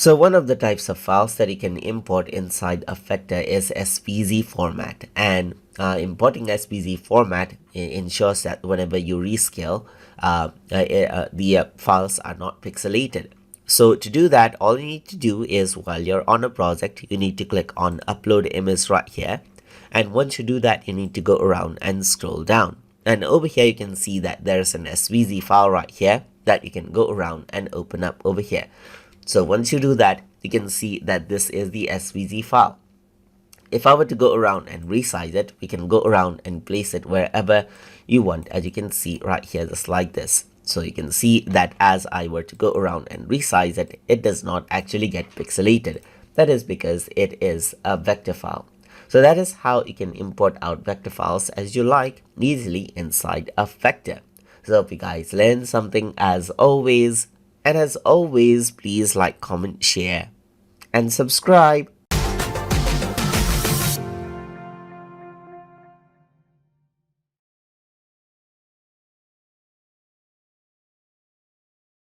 So one of the types of files that you can import inside a vector is SVG format, and importing SVG format ensures that whenever you rescale, the files are not pixelated. So to do that, all you need to do is, while you're on a project, you need to click on upload image right here, and once you do that, you need to go around and scroll down, and over here you can see that there's an SVG file right here that you can go around and open up over here. So once you do that, you can see that this is the SVG file. If I were to go around and resize it, we can go around and place it wherever you want, as you can see right here, just like this. So you can see that as I were to go around and resize it, it does not actually get pixelated. That is because it is a vector file. So that is how you can import out vector files as you like, easily inside a vector. So if you guys learned something as always, and as always, please like, comment, share, and subscribe.